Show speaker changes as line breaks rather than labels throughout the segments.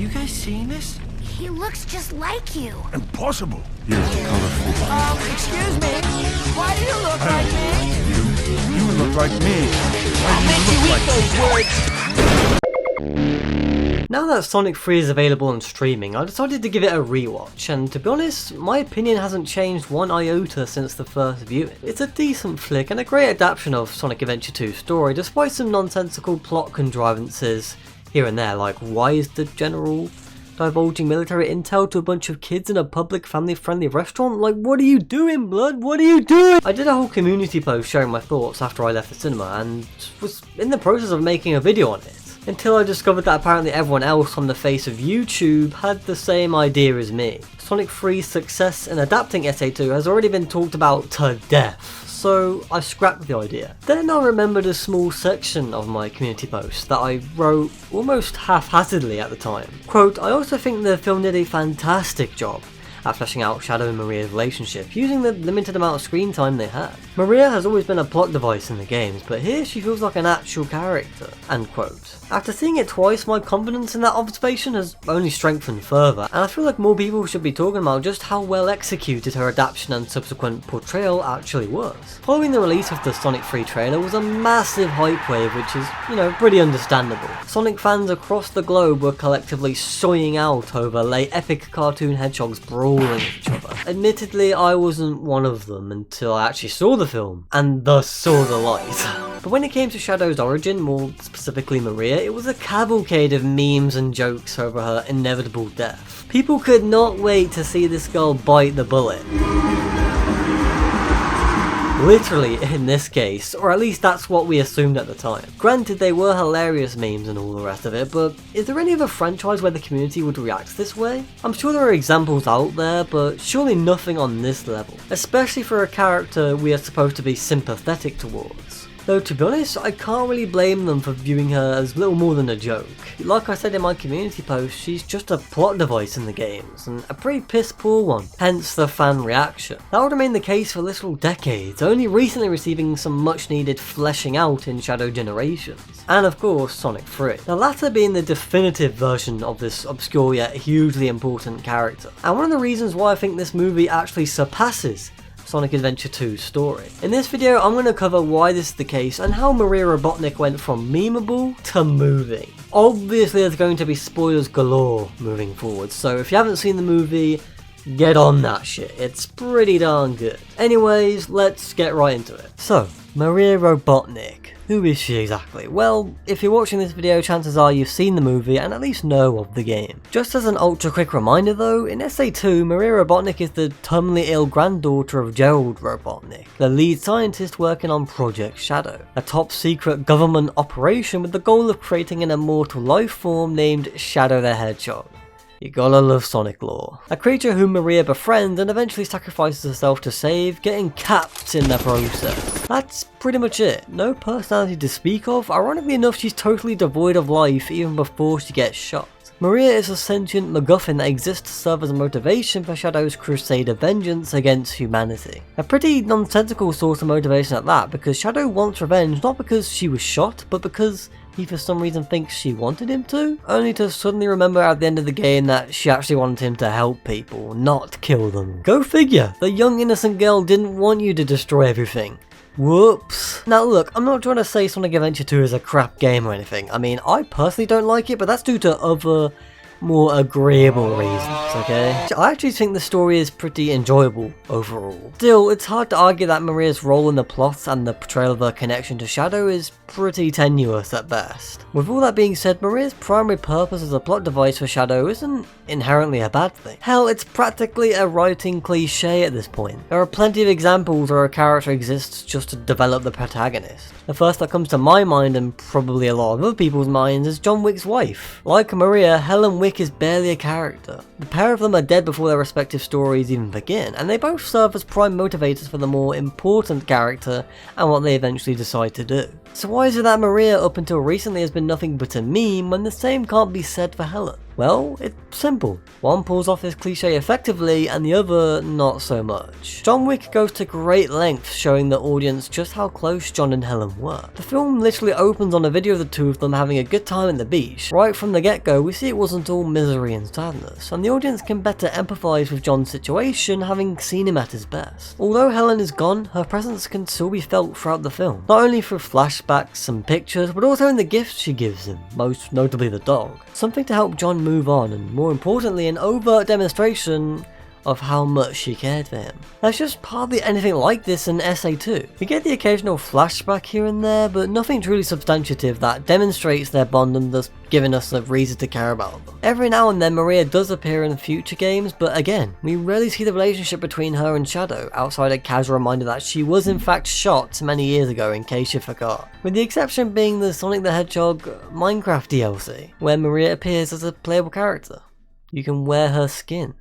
you guys seeing this?
He looks just like you.
Impossible.
You're colorful.
Excuse me. Why do you look like me?
You look like me.
I'll make you eat those words.
Now that Sonic 3 is available on streaming, I decided to give it a rewatch, and to be honest, my opinion hasn't changed one iota since the first viewing. It's a decent flick and a great adaptation of Sonic Adventure 2's story, despite some nonsensical plot contrivances here and there, like why is the general divulging military intel to a bunch of kids in a public family-friendly restaurant? Like, what are you doing, blood? What are you doing? I did a whole community post sharing my thoughts after I left the cinema, and was in the process of making a video on it, until I discovered that apparently everyone else on the face of YouTube had the same idea as me. Sonic 3's success in adapting SA2 has already been talked about to death, so I scrapped the idea. Then I remembered a small section of my community post that I wrote almost haphazardly at the time. Quote, I also think the film did a fantastic job at fleshing out Shadow and Maria's relationship, using the limited amount of screen time they had. Maria has always been a plot device in the games, but here she feels like an actual character. End quote. After seeing it twice, my confidence in that observation has only strengthened further, and I feel like more people should be talking about just how well executed her adaptation and subsequent portrayal actually was. Following the release of the Sonic 3 trailer was a massive hype wave, which is, pretty understandable. Sonic fans across the globe were collectively soying out over late epic cartoon hedgehogs brawling each other. Admittedly, I wasn't one of them until I actually saw the film, and thus saw the light. But when it came to Shadow's origin, more specifically Maria, it was a cavalcade of memes and jokes over her inevitable death. People could not wait to see this girl bite the bullet. Literally in this case, or at least that's what we assumed at the time. Granted, they were hilarious memes and all the rest of it, but is there any other franchise where the community would react this way? I'm sure there are examples out there, but surely nothing on this level, especially for a character we are supposed to be sympathetic towards. Though to be honest, I can't really blame them for viewing her as little more than a joke. Like I said in my community post, she's just a plot device in the games, and a pretty piss poor one, hence the fan reaction. That would remain the case for literal decades, only recently receiving some much needed fleshing out in Shadow Generations. And of course, Sonic 3. The latter being the definitive version of this obscure yet hugely important character. And one of the reasons why I think this movie actually surpasses Sonic Adventure 2's story. In this video, I'm going to cover why this is the case and how Maria Robotnik went from memeable to moving. Obviously, there's going to be spoilers galore moving forward, so if you haven't seen the movie, get on that shit. It's pretty darn good. Anyways, let's get right into it. So, Maria Robotnik. Who is she exactly? Well, if you're watching this video, chances are you've seen the movie and at least know of the game. Just as an ultra quick reminder though, in SA2, Maria Robotnik is the terminally ill granddaughter of Gerald Robotnik, the lead scientist working on Project Shadow, a top secret government operation with the goal of creating an immortal life form named Shadow the Hedgehog. You gotta love Sonic lore. A creature whom Maria befriends and eventually sacrifices herself to save, getting capped in the process. That's pretty much it. No personality to speak of. Ironically enough, she's totally devoid of life even before she gets shot. Maria is a sentient MacGuffin that exists to serve as a motivation for Shadow's crusade of vengeance against humanity. A pretty nonsensical source of motivation at that, because Shadow wants revenge not because she was shot, but because he for some reason thinks she wanted him to, only to suddenly remember at the end of the game that she actually wanted him to help people, not kill them. Go figure, the young innocent girl didn't want you to destroy everything. Whoops. Now look, I'm not trying to say Sonic Adventure 2 is a crap game or anything. I mean, I personally don't like it, but that's due to other more agreeable reasons, okay? I actually think the story is pretty enjoyable overall. Still, it's hard to argue that Maria's role in the plot and the portrayal of her connection to Shadow is pretty tenuous at best. With all that being said, Maria's primary purpose as a plot device for Shadow isn't inherently a bad thing. Hell, it's practically a writing cliche at this point. There are plenty of examples where a character exists just to develop the protagonist. The first that comes to my mind, and probably a lot of other people's minds, is John Wick's wife. Like Maria, Helen Wick is barely a character. The pair of them are dead before their respective stories even begin, and they both serve as prime motivators for the more important character and what they eventually decide to do. So why is it that Maria up until recently has been nothing but a meme when the same can't be said for Helen? Well, it's simple. One pulls off this cliche effectively and the other not so much. John Wick goes to great lengths showing the audience just how close John and Helen were. The film literally opens on a video of the two of them having a good time at the beach. Right from the get-go, we see it wasn't all misery and sadness, and the audience can better empathise with John's situation having seen him at his best. Although Helen is gone, her presence can still be felt throughout the film, not only through flashbacks and pictures, but also in the gifts she gives him, most notably the dog. Something to help John move on, and more importantly, an overt demonstration of how much she cared for him. There's just hardly anything like this in SA2. We get the occasional flashback here and there, but nothing truly substantive that demonstrates their bond and thus giving us a reason to care about them. Every now and then Maria does appear in future games, but again, we rarely see the relationship between her and Shadow, outside a casual reminder that she was in fact shot many years ago in case you forgot. With the exception being the Sonic the Hedgehog Minecraft DLC, where Maria appears as a playable character. You can wear her skin.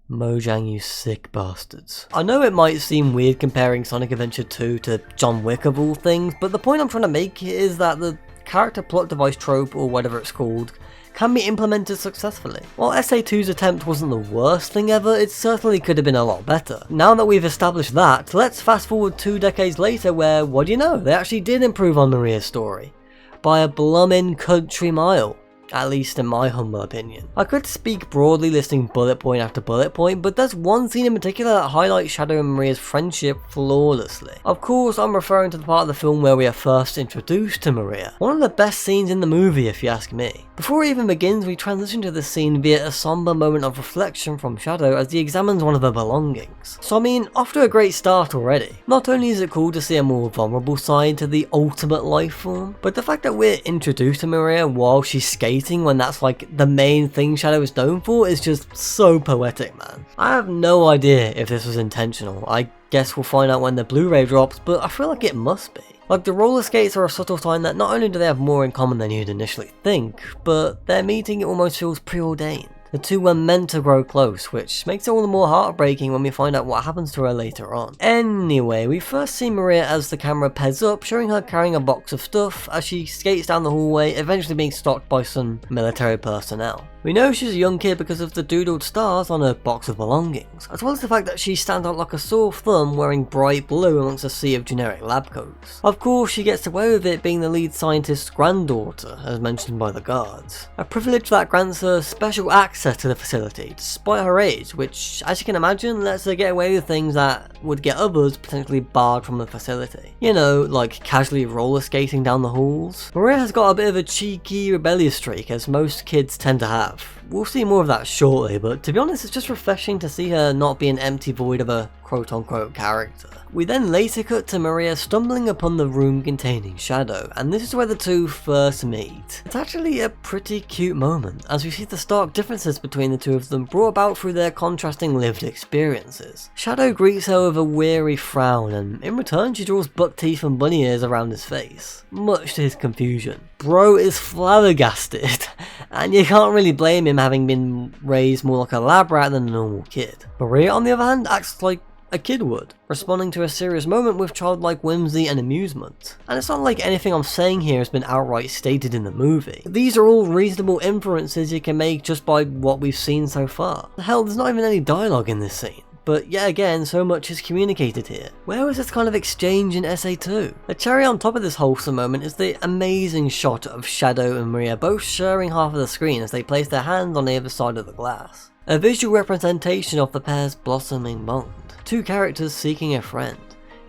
Mojang, you sick bastards. I know it might seem weird comparing Sonic Adventure 2 to John Wick of all things, but the point I'm trying to make is that the character plot device trope, or whatever it's called, can be implemented successfully. While SA2's attempt wasn't the worst thing ever, it certainly could have been a lot better. Now that we've established that, let's fast forward 2 decades later where, what do you know, they actually did improve on Maria's story. By a blummin' country mile. At least in my humble opinion. I could speak broadly listing bullet point after bullet point, but there's one scene in particular that highlights Shadow and Maria's friendship flawlessly. Of course, I'm referring to the part of the film where we are first introduced to Maria. One of the best scenes in the movie if you ask me. Before it even begins, we transition to this scene via a somber moment of reflection from Shadow as he examines one of her belongings. So I mean, off to a great start already. Not only is it cool to see a more vulnerable side to the ultimate life form, but the fact that we're introduced to Maria while she's skating when that's like the main thing Shadow is known for is just so poetic, man. I have no idea if this was intentional. I guess we'll find out when the Blu-ray drops, but I feel like it must be. Like, the roller skates are a subtle sign that not only do they have more in common than you'd initially think, but their meeting almost feels preordained. The two were meant to grow close, which makes it all the more heartbreaking when we find out what happens to her later on. Anyway, we first see Maria as the camera pans up, showing her carrying a box of stuff as she skates down the hallway, eventually being stopped by some military personnel. We know she's a young kid because of the doodled stars on her box of belongings, as well as the fact that she stands out like a sore thumb wearing bright blue amongst a sea of generic lab coats. Of course, she gets away with it being the lead scientist's granddaughter, as mentioned by the guards. A privilege that grants her special access to the facility, despite her age, which, as you can imagine, lets her get away with things that would get others potentially barred from the facility. You know, like casually roller skating down the halls. Maria has got a bit of a cheeky, rebellious streak, as most kids tend to have. We'll see more of that shortly, but to be honest, it's just refreshing to see her not be an empty void of a quote-unquote character. We then later cut to Maria stumbling upon the room containing Shadow, and this is where the two first meet. It's actually a pretty cute moment, as we see the stark differences between the two of them brought about through their contrasting lived experiences. Shadow greets her with a weary frown, and in return she draws buck teeth and bunny ears around his face, much to his confusion. Bro is flabbergasted, and you can't really blame him having been raised more like a lab rat than a normal kid. Maria, on the other hand, acts like a kid would, responding to a serious moment with childlike whimsy and amusement. And it's not like anything I'm saying here has been outright stated in the movie. These are all reasonable inferences you can make just by what we've seen so far. Hell, there's not even any dialogue in this scene. But yet again, so much is communicated here. Where was this kind of exchange in SA2? The cherry on top of this wholesome moment is the amazing shot of Shadow and Maria both sharing half of the screen as they place their hands on the other side of the glass. A visual representation of the pair's blossoming bond. Two characters seeking a friend,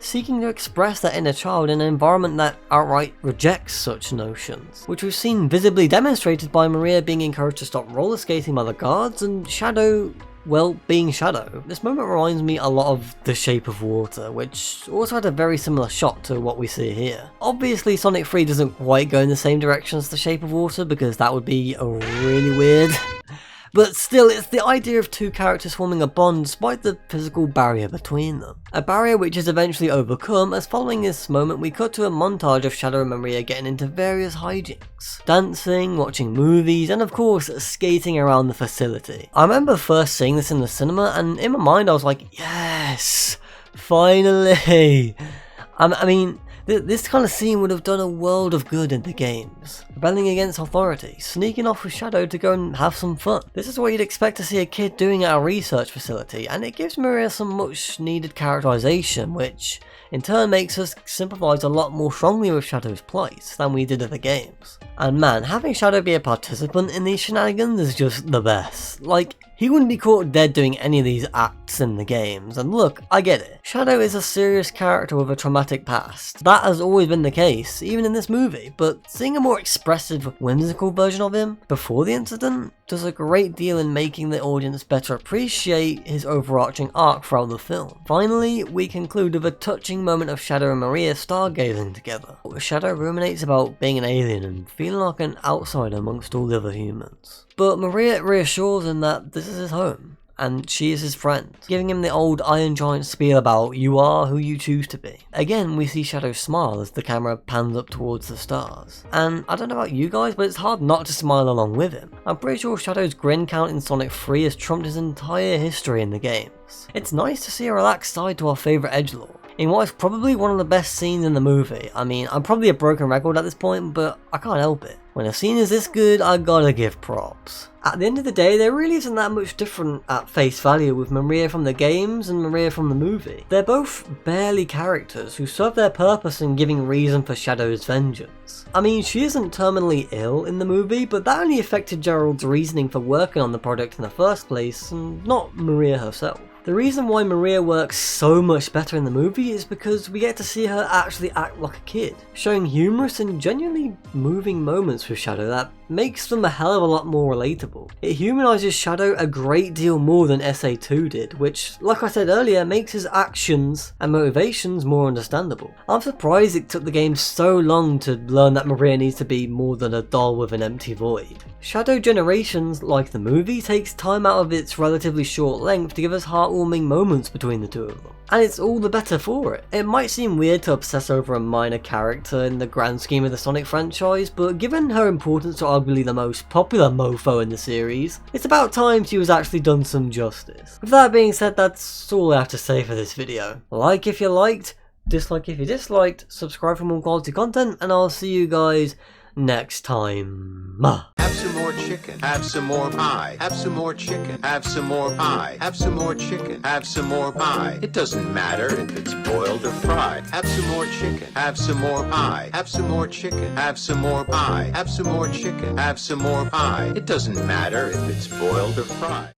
seeking to express their inner child in an environment that outright rejects such notions, which we've seen visibly demonstrated by Maria being encouraged to stop roller skating by the guards and Shadow, well, being Shadow. This moment reminds me a lot of The Shape of Water, which also had a very similar shot to what we see here. Obviously Sonic 3 doesn't quite go in the same direction as The Shape of Water because that would be really weird. But still, it's the idea of two characters forming a bond despite the physical barrier between them. A barrier which is eventually overcome, as following this moment we cut to a montage of Shadow and Maria getting into various hijinks. Dancing, watching movies, and of course, skating around the facility. I remember first seeing this in the cinema, and in my mind I was like, yes! Finally! I mean, This kind of scene would have done a world of good in the games. Rebelling against authority, sneaking off with Shadow to go and have some fun. This is what you'd expect to see a kid doing at a research facility, and it gives Maria some much needed characterization, which in turn makes us sympathise a lot more strongly with Shadow's plight than we did in the games. And man, having Shadow be a participant in these shenanigans is just the best. Like, he wouldn't be caught dead doing any of these acts in the games, and look, I get it. Shadow is a serious character with a traumatic past. That has always been the case, even in this movie, but seeing a more expressive, whimsical version of him before the incident does a great deal in making the audience better appreciate his overarching arc throughout the film. Finally, we conclude with a touching moment of Shadow and Maria stargazing together. Shadow ruminates about being an alien and feeling like an outsider amongst all the other humans. But Maria reassures him that this is his home, and she is his friend, giving him the old Iron Giant spiel about you are who you choose to be. Again, we see Shadow smile as the camera pans up towards the stars. And I don't know about you guys, but it's hard not to smile along with him. I'm pretty sure Shadow's grin count in Sonic 3 has trumped his entire history in the games. It's nice to see a relaxed side to our favourite edgelord in what is probably one of the best scenes in the movie. I mean, I'm probably a broken record at this point, but I can't help it. When a scene is this good, I gotta give props. At the end of the day, there really isn't that much different at face value with Maria from the games and Maria from the movie. They're both barely characters who serve their purpose in giving reason for Shadow's vengeance. I mean, she isn't terminally ill in the movie, but that only affected Gerald's reasoning for working on the project in the first place, and not Maria herself. The reason why Maria works so much better in the movie is because we get to see her actually act like a kid, showing humorous and genuinely moving moments with Shadow that makes them a hell of a lot more relatable. It humanises Shadow a great deal more than SA2 did, which, like I said earlier, makes his actions and motivations more understandable. I'm surprised it took the game so long to learn that Maria needs to be more than a doll with an empty void. Shadow Generations, like the movie, takes time out of its relatively short length to give us heartwarming moments between the two of them. And it's all the better for it. It might seem weird to obsess over a minor character in the grand scheme of the Sonic franchise, but given her importance to arguably the most popular mofo in the series, it's about time she was actually done some justice. With that being said, that's all I have to say for this video. Like if you liked, dislike if you disliked, subscribe for more quality content, and I'll see you guys next time.
Have some more chicken. Have some more pie. Have some more chicken. Have some more pie. Have some more chicken. Have some more pie. It doesn't matter if it's boiled or fried. Have some more chicken. Have some more pie. Have some more chicken. Have some more pie. Have some more chicken. Have some more pie. It doesn't matter if it's boiled or fried.